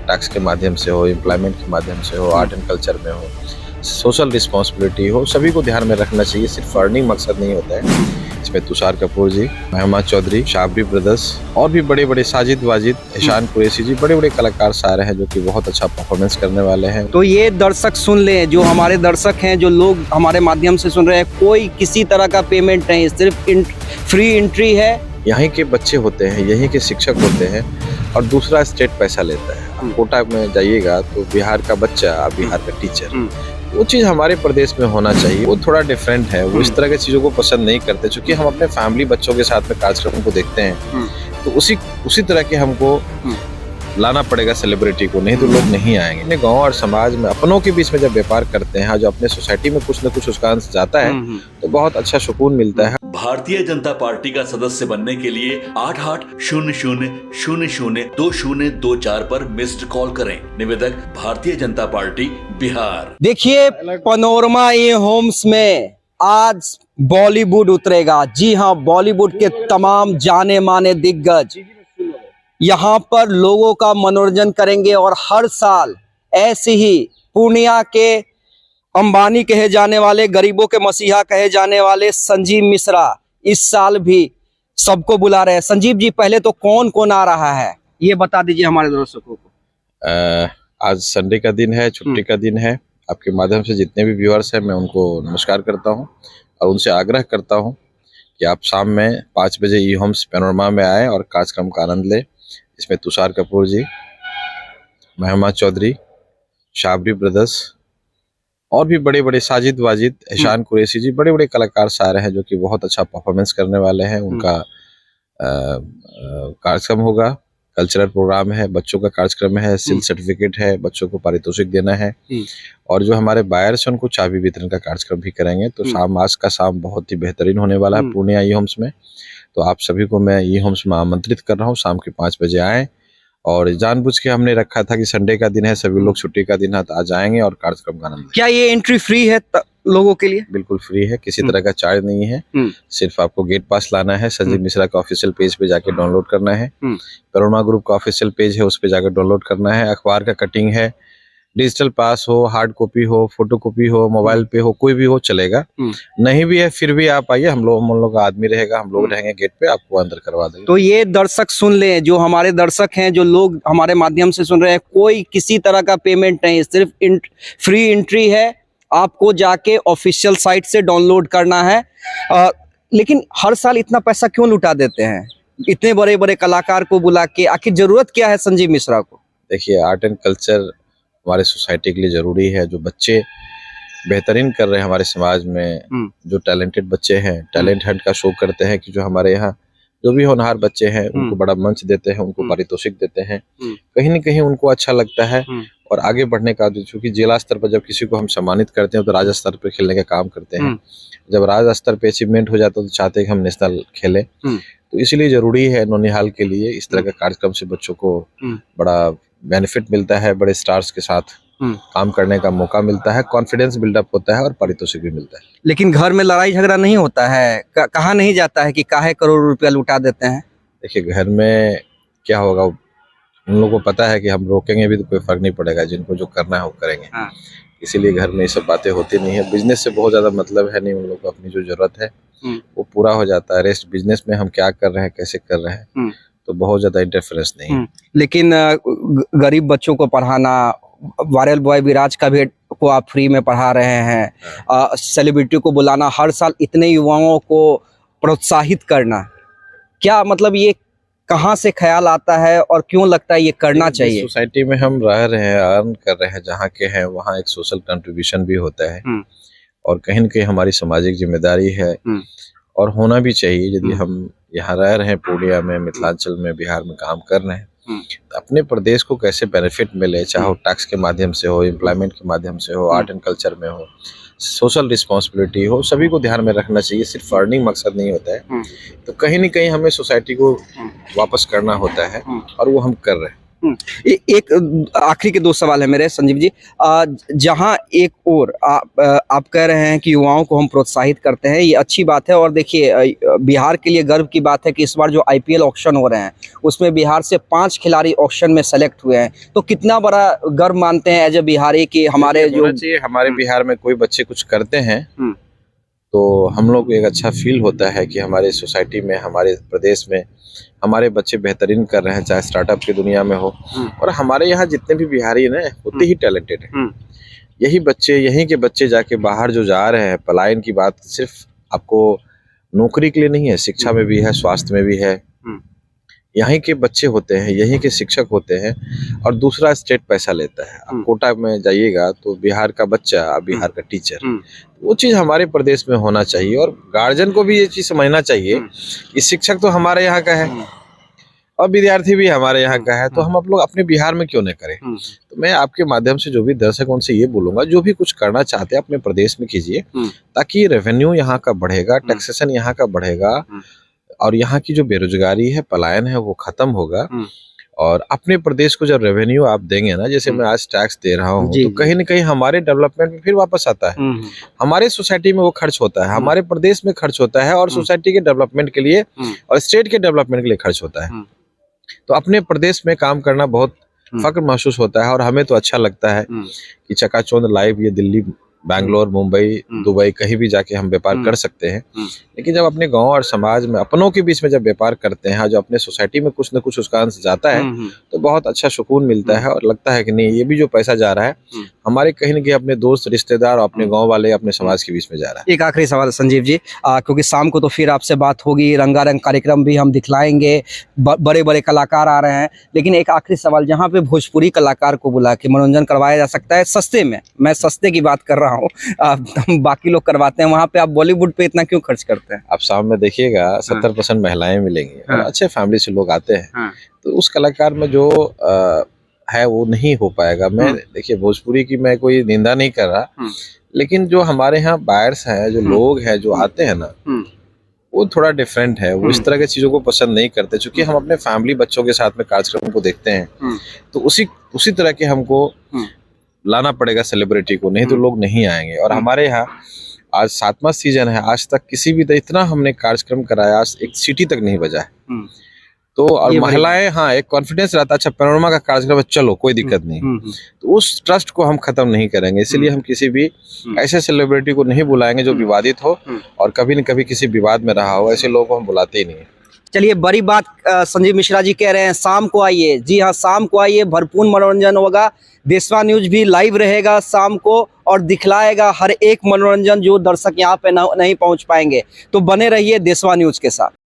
Tax के माध्यम से हो, एम्प्लॉयमेंट के माध्यम से हो, आर्ट एंड कल्चर में हो, सोशल रिस्पॉन्सिबिलिटी हो, सभी को ध्यान में रखना चाहिए। सिर्फ अर्निंग मकसद नहीं होता है। इसमें तुषार कपूर जी, मेहमा चौधरी, शाबरी ब्रदर्स और भी बड़े बड़े साजिद वाजिद, ईशान कुरैशी जी, बड़े बड़े कलाकार सारे हैं जो कि बहुत अच्छा परफॉर्मेंस करने वाले हैं। तो ये दर्शक सुन लें, जो हमारे दर्शक हैं, जो लोग हमारे माध्यम से सुन रहे हैं, कोई किसी तरह का पेमेंट नहीं, सिर्फ फ्री एंट्री है। यहीं के बच्चे होते हैं, यहीं के शिक्षक होते हैं और दूसरा स्टेट पैसा लेता है। कोटा में जाइएगा तो बिहार का बच्चा, बिहार का टीचर, वो चीज़ हमारे प्रदेश में होना चाहिए। वो थोड़ा डिफरेंट है, वो इस तरह की चीज़ों को पसंद नहीं करते। चूंकि हम अपने फैमिली बच्चों के साथ में कार्यक्रम को देखते हैं तो उसी तरह के हमको लाना पड़ेगा सेलिब्रिटी को, नहीं तो लोग नहीं आएंगे। अपने गांव और समाज में अपनों के बीच में जब व्यापार करते हैं, जो अपने सोसाइटी में कुछ न कुछ उसका अंश जाता है तो बहुत अच्छा सुकून मिलता है। भारतीय जनता पार्टी का सदस्य बनने के लिए 8800002024 पर मिस्ड कॉल करें। निवेदक भारतीय जनता पार्टी बिहार। देखिए, पनोरमा ई होम्स में आज बॉलीवुड उतरेगा। जी हाँ, बॉलीवुड के तमाम जाने माने दिग्गज यहाँ पर लोगों का मनोरंजन करेंगे और हर साल ऐसे ही पूर्णिया के अंबानी कहे जाने वाले, गरीबों के मसीहा कहे जाने वाले संजीव मिश्रा इस साल भी सबको बुला रहे हैं। संजीव जी, पहले तो कौन कौन आ रहा है ये बता दीजिए हमारे दर्शकों को। आज संडे का दिन है, छुट्टी का दिन है। आपके माध्यम से जितने भी व्यूअर्स हैं मैं उनको नमस्कार करता हूं और उनसे आग्रह करता हूं कि आप शाम में 5 बजे ई होम्स पैनोरमा में आए और कार्यक्रम का आनंद लें। इसमें तुषार कपूर जी, मेहमा चौधरी, शाबरी ब्रदर्स और भी बड़े बड़े साजिद वाजिद, ईशान कुरैशी जी, बड़े बड़े कलाकार सारे हैं जो कि बहुत अच्छा परफॉर्मेंस करने वाले हैं। उनका कार्यक्रम होगा, कल्चरल प्रोग्राम है, बच्चों का कार्यक्रम है, सिल सर्टिफिकेट है, बच्चों को पारितोषिक देना है और जो हमारे बायर्स हैं उनको चाबी वितरण का कार्यक्रम भी करेंगे। तो आज का शाम बहुत ही बेहतरीन होने वाला है पूर्णिया ई होम्स में। तो आप सभी को मैं ई होम्स में आमंत्रित कर रहा हूँ, शाम के 5 बजे आएँ। और जानबूझ के हमने रखा था कि संडे का दिन है, सभी लोग छुट्टी का दिन है, तो आज आएंगे और कार्यक्रम का आनंद। क्या ये एंट्री फ्री है लोगों के लिए? बिल्कुल फ्री है, किसी तरह का चार्ज नहीं है। सिर्फ आपको गेट पास लाना है, संजीव मिश्रा का ऑफिशियल पेज पे जाके डाउनलोड करना है, पनोरमा ग्रुप का ऑफिशियल पेज है उस पे जाकर डाउनलोड करना है। अखबार का कटिंग है, डिजिटल पास हो, हार्ड कॉपी हो, फोटो कॉपी हो, मोबाइल पे हो, कोई भी हो चलेगा। नहीं भी है फिर भी आप आइए, हम लोग का आदमी रहेगा, हम लोग रहेंगे गेट पे, आपको अंदर करवा देंगे। तो ये दर्शक सुन लें, जो हमारे दर्शक हैं, जो लोग हमारे माध्यम से सुन रहे हैं, कोई किसी तरह का पेमेंट नहीं, सिर्फ फ्री एंट्री है। आपको जाके ऑफिशियल साइट से डाउनलोड करना है। लेकिन हर साल इतना पैसा क्यों लुटा देते हैं इतने बड़े बड़े कलाकार को बुला के? आखिर जरूरत क्या है संजीव मिश्रा को? देखिए, आर्ट एंड कल्चर हमारे सोसाइटी के लिए जरूरी है। जो बच्चे बेहतरीन कर रहे हैं हमारे समाज में, जो टैलेंटेड बच्चे हैं, टैलेंट हंट का शो करते हैं कि जो हमारे यहाँ जो भी होनहार बच्चे हैं उनको बड़ा मंच देते हैं, उनको पारितोषिक देते हैं, कहीं न कहीं उनको अच्छा लगता है और आगे बढ़ने का। चूंकि जिला स्तर पर जब किसी को हम सम्मानित करते हैं तो राज्य स्तर पर खेलने का काम करते हैं। जब राज्य स्तर पे अचीवमेंट हो जाता है तो चाहते हैं कि हम नेशनल खेलें। तो इसलिए जरूरी है नौनिहाल के लिए इस तरह का कार्यक्रम से बच्चों को बड़ा बेनिफिट मिलता है, बड़े स्टार्स के साथ काम करने का मौका मिलता है, कॉन्फिडेंस बिल्डअप होता है और पारितोषिक भी मिलता है। लेकिन घर में लड़ाई झगड़ा नहीं होता है? कहा नहीं जाता है कि काहे करोड़ रुपया लुटा देते हैं? देखिए, घर में क्या होगा, उन लोगों को पता है कि हम रोकेंगे भी तो कोई फर्क नहीं पड़ेगा, जिनको जो करना है वो करेंगे। इसीलिए घर में ये सब बातें होती नहीं है। बिजनेस से बहुत ज्यादा मतलब है नहीं, उन लोगों को अपनी जो जरूरत है वो पूरा हो जाता है। रेस्ट बिजनेस में हम क्या कर रहे हैं, कैसे कर रहे हैं, तो बहुत ज्यादा इंटरफेरेंस नहीं है। लेकिन गरीब बच्चों को पढ़ाना, वायरल बॉय विराज का भी को आप फ्री में पढ़ा रहे हैं, सेलिब्रिटी को बुलाना, हर साल इतने युवाओं को प्रोत्साहित करना, क्या मतलब ये कहाँ से ख्याल आता है और क्यों लगता है ये करना चाहिए? सोसाइटी में हम रह रहे हैं, अर्न कर रहे हैं, जहाँ के हैं वहाँ एक सोशल कंट्रीब्यूशन भी होता है और कहीं न कहीं हमारी सामाजिक जिम्मेदारी है और होना भी चाहिए। यदि हम यहाँ रह रहे हैं पूर्णिया में, मिथिलांचल में, बिहार में काम कर रहे हैं, तो अपने प्रदेश को कैसे बेनिफिट मिले, चाहे टैक्स के माध्यम से हो, एम्प्लॉयमेंट के माध्यम से हो, आर्ट एंड कल्चर में हो, सोशल रिस्पॉन्सिबिलिटी हो, सभी को ध्यान में रखना चाहिए। सिर्फ अर्निंग मकसद नहीं होता है। तो कहीं न कहीं हमें सोसाइटी को वापस करना होता है और वो हम कर रहे हैं। एक आखिरी के दो सवाल है मेरे संजीव जी। जहां एक और आप कह रहे हैं कि युवाओं को हम प्रोत्साहित करते हैं, ये अच्छी बात है। और देखिए बिहार के लिए गर्व की बात है कि इस बार जो आईपीएल ऑक्शन हो रहे हैं उसमें बिहार से 5 खिलाड़ी ऑक्शन में सेलेक्ट हुए हैं। तो कितना बड़ा गर्व मानते हैं एज ए बिहारी कि हमारे जो हमारे बिहार में कोई बच्चे कुछ करते हैं तो हम लोग को एक अच्छा फील होता है कि हमारे सोसाइटी में, हमारे प्रदेश में हमारे बच्चे बेहतरीन कर रहे हैं, चाहे स्टार्टअप की दुनिया में हो। और हमारे यहाँ जितने भी बिहारी हैं उतने ही टैलेंटेड हैं। यही बच्चे, यहीं के बच्चे जाके बाहर जो जा रहे हैं, पलायन की बात सिर्फ आपको नौकरी के लिए नहीं है, शिक्षा में भी है, स्वास्थ्य में भी है। यहीं के बच्चे होते हैं, यहीं के शिक्षक होते हैं और दूसरा स्टेट पैसा लेता है। आप कोटा में जाइएगा तो बिहार का बच्चा, बिहार का टीचर, वो चीज़ हमारे प्रदेश में होना चाहिए। और गार्जियन को भी ये चीज़ समझना चाहिए कि शिक्षक तो हमारे यहाँ का है और विद्यार्थी भी हमारे यहाँ का है, तो हम आप लोग अपने बिहार में क्यों नहीं करें। तो मैं आपके माध्यम से जो भी दर्शक उनसे ये बोलूंगा, जो भी कुछ करना चाहते हैं अपने प्रदेश में कीजिए, ताकि रेवेन्यू यहाँ का बढ़ेगा, टैक्सेशन यहाँ का बढ़ेगा और यहाँ की जो बेरोजगारी है, पलायन है, वो खत्म होगा। और अपने प्रदेश को जब रेवेन्यू आप देंगे ना, जैसे मैं आज टैक्स दे रहा हूँ, तो कहीं न कहीं हमारे डेवलपमेंट में फिर वापस आता है। हमारे सोसाइटी में वो खर्च होता है, हमारे प्रदेश में खर्च होता है और सोसाइटी के डेवलपमेंट के लिए और स्टेट के डेवलपमेंट के लिए खर्च होता है। तो अपने प्रदेश में काम करना बहुत फक्र महसूस होता है और हमें तो अच्छा लगता है कि चकाचौंध लाइव ये दिल्ली, बैंगलोर, मुंबई, दुबई कहीं भी जाके हम व्यापार कर सकते हैं। लेकिन जब अपने गांव और समाज में, अपनों के बीच में जब व्यापार करते हैं, जो अपने सोसाइटी में कुछ न कुछ उसका अंश जाता है, तो बहुत अच्छा सुकून मिलता है और लगता है कि नहीं, ये भी जो पैसा जा रहा है हमारे कहीं न कहीं अपने दोस्त, रिश्तेदार और अपने गाँव वाले, अपने समाज के बीच में जा रहा है। एक आखिरी सवाल संजीव जी, क्योंकि शाम को तो फिर आपसे बात होगी, रंगारंग कार्यक्रम भी हम दिखलाएंगे, बड़े बड़े कलाकार आ रहे हैं, लेकिन एक आखिरी सवाल, जहाँ पे भोजपुरी कलाकार को बुला के मनोरंजन करवाया जा सकता है सस्ते में, मैं सस्ते की बात कर रहा हूँ, हम बाकी लोग करवाते हैं, वहाँ पे आप बॉलीवुड पे इतना क्यों खर्च करते हैं? आप शाम में देखिएगा 70% महिलाएं मिलेंगी और अच्छे फैमिली से लोग आते हैं, तो उस कलाकार में जो है वो नहीं हो पाएगा। मैं देखिए भोजपुरी की मैं कोई निंदा नहीं कर रहा, लेकिन जो हमारे यहाँ बायर्स हैं, जो लोग हैं जो आते हैं ना, वो थोड़ा डिफरेंट है। वो इस तरह की चीजों को पसंद नहीं करते, क्योंकि हम अपने फैमिली बच्चों के साथ में कार्यक्रम को देखते हैं, तो उसी तरह के हमको लाना पड़ेगा सेलिब्रिटी को, नहीं तो लोग नहीं आएंगे। और हमारे यहाँ आज 7वां सीजन है, आज तक किसी भी इतना हमने कार्यक्रम कराया, आज एक सीटी तक नहीं बजा है। तो और महिलाएं, हाँ, एक कॉन्फिडेंस रहता है, अच्छा पैनोरमा का कार्यक्रम है, चलो कोई दिक्कत नहीं। तो उस ट्रस्ट को हम खत्म नहीं करेंगे, इसलिए हम किसी भी ऐसे सेलिब्रिटी को नहीं बुलाएंगे जो विवादित हो और कभी न कभी किसी विवाद में रहा हो, ऐसे लोगों को हम बुलाते ही नहीं। चलिए, बड़ी बात संजीव मिश्रा जी कह रहे हैं, शाम को आइए। जी हाँ, शाम को आइए, भरपूर मनोरंजन होगा। देशवा न्यूज भी लाइव रहेगा शाम को और दिखलाएगा हर एक मनोरंजन जो दर्शक यहाँ पे नहीं पहुँच पाएंगे। तो बने रहिए देशवा न्यूज के साथ।